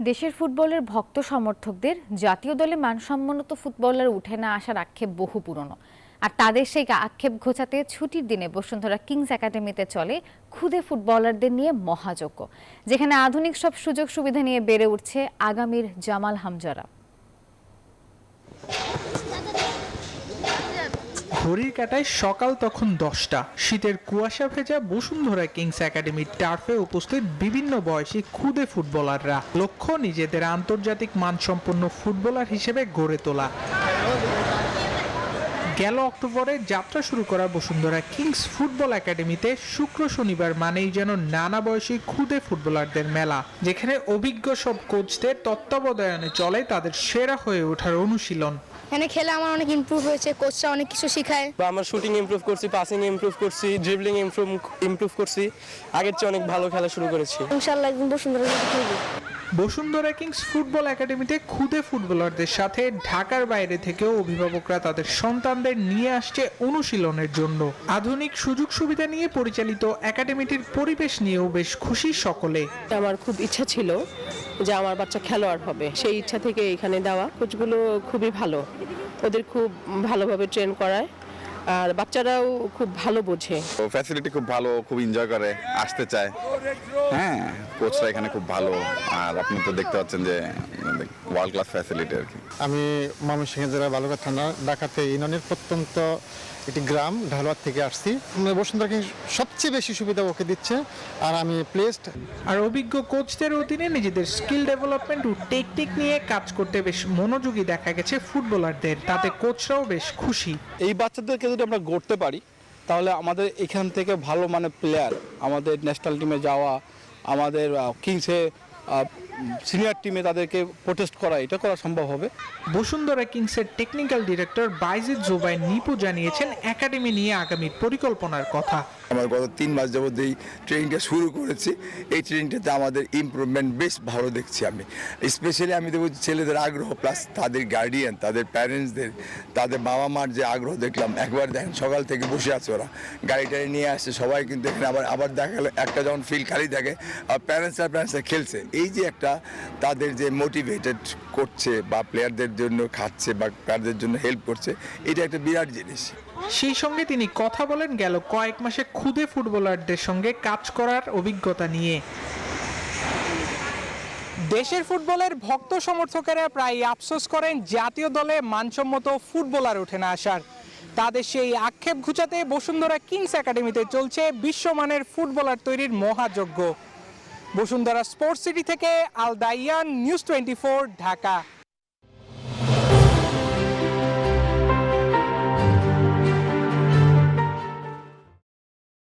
দেশের ফুটবলের ভক্ত সমর্থকদের জাতীয় দলে মানসম্মত ফুটবলার উঠে না আসার আক্ষেপ বহু পুরনো। আর তাদের সেই আক্ষেপ ঘোচাতে ছুটির দিনে বসুন্ধরা কিংস একাডেমিতে চলে খুদে ফুটবলারদের নিয়ে মহাযজ্ঞ, যেখানে আধুনিক সব সুযোগ সুবিধা নিয়ে বেড়ে উঠছে আগামীর জামাল হামজারা। ঘড়ির কাঁটায় সকাল তখন 10টা। শীতের কুয়াশা ভেজা বসুন্ধরা কিংস একাডেমির টার্ফে উপস্থিত বিভিন্ন বয়সী খুদে ফুটবলাররা। লক্ষ্য নিজেদের আন্তর্জাতিক মানসম্পন্ন ফুটবলার হিসেবে গড়ে তোলা। গেল অক্টোবরে যাত্রা শুরু করা বসুন্ধরা কিংস ফুটবল একাডেমিতে শুক্র শনিবার মানেই যেন নানা বয়সী খুদে ফুটবলারদের মেলা, যেখানে অভিজ্ঞ সব কোচদের তত্ত্বাবধানে চলে তাদের সেরা হয়ে ওঠার অনুশীলন। এখানে খেলে আমার অনেক ইমপ্রুভ হয়েছে, কোচরা অনেক কিছু শেখায়। আমার শুটিং ইমপ্রুভ করছি, পাসিং ইমপ্রুভ করছি, ড্রিবলিং ইমপ্রুভ করছি। আগের চেয়ে অনেক ভালো খেলা শুরু করেছি। ইনশাআল্লাহ একদিন বসুন্ধরা খেলবো। বসুন্ধরা কিংস ফুটবল একাডেমিতে খুদে ফুটবলারদের সাথে ঢাকার বাইরে থেকেও অভিভাবকরা তাদের সন্তানদের নিয়ে আসছে অনুশীলনের জন্য। আধুনিক সুযোগ সুবিধা নিয়ে পরিচালিত একাডেমিটির পরিবেশ নিয়েও বেশ খুশি সকলে। আমার খুব ইচ্ছা ছিল যে আমার বাচ্চা খেলোয়াড় হবে, সেই ইচ্ছা থেকে এখানে দেওয়া। কোচগুলো খুবই ভালো, ওদের খুব ভালোভাবে ট্রেন করায়, আর বাচ্চারাও খুব ভালো বোঝে। ফ্যাসিলিটি খুব ভালো, খুব এনজয় করে, আসতে চায়। হ্যাঁ, কোচরা এখানে খুব ভালো, আর আপনি তো দেখতে পাচ্ছেন যে ওয়ার্ল্ড ক্লাস ফ্যাসিলিটি আর কি। আমি ময়মনসিংহ জেলার বালুঘাট থানা ডাকাতে ইউনিয়নের প্রত্যন্ত একটি গ্রাম ঢালুয়ার থেকে আসছি। বসুন্ধরা কিংস সবচেয়ে বেশি সুবিধা ওকে দিচ্ছে, আর আমি প্লেসড। আর অভিজ্ঞ কোচদের অধীনে নিজেদের স্কিল ডেভেলপমেন্ট ও টেকনিক নিয়ে কাজ করতে বেশ মনোযোগী দেখা গেছে ফুটবলারদের। তাতে কোচরাও বেশ খুশি। এই বাচ্চাদেরকে যদি আমরা গড়তে পারি, তাহলে আমাদের এখান থেকে ভালো মানে প্লেয়ার আমাদের ন্যাশনাল টিমে যাওয়া, আমাদের কিংসে সিনিয়র টিমে তাদেরকে প্রোটেস্ট করা, এটা করা সম্ভব হবে। বসুন্ধরা কিংসের টেকনিক্যাল ডিরেক্টর বাইজিদ জুবাইর নিপু জানিয়েছেন একাডেমি নিয়ে আগামীর পরিকল্পনার কথা। আমার গত 3 মাস যাবত এই ট্রেনিংটা শুরু করেছি। এই ট্রেনিংটাতে আমাদের ইমপ্রুভমেন্ট বেশ ভালো দেখছি আমি। স্পেশালি আমি দেখব ছেলেদের আগ্রহ, প্লাস তাদের গার্ডিয়ান, তাদের প্যারেন্টসদের, তাদের বাবা মার যে আগ্রহ দেখলাম। একবার দেখেন সকাল থেকে বসে আছে ওরা, গাড়িটারি নিয়ে আসছে সবাই, কিন্তু এখানে আবার দেখা গেল একটা যখন ফিল্ড খালি থাকে আর প্যারেন্টসরা খেলছে। এই যে একটা তাদের যে মোটিভেটেড করছে বা প্লেয়ারদের জন্য খাচ্ছে বা প্লেয়ারদের জন্য হেল্প করছে, এটা একটা বিরাট জিনিস। সেই সঙ্গে তিনি কথা বলেন গেল কয়েক মাসে খুদে ফুটবলারদের সঙ্গে কাজ করার অভিজ্ঞতা নিয়ে। দেশের ফুটবলের ভক্ত সমর্থকেরা প্রায় আফসোস করেন জাতীয় দলে মানসম্মত ফুটবলার উঠে না আসার। তাদের সেই আক্ষেপ ঘুচাতে বসুন্ধরা কিংস একাডেমিতে চলছে বিশ্বমানের ফুটবলার তৈরির মহাযজ্ঞ। বসুন্ধরা স্পোর্টস সিটি থেকে আল দাইয়ান, নিউজ 24, ঢাকা।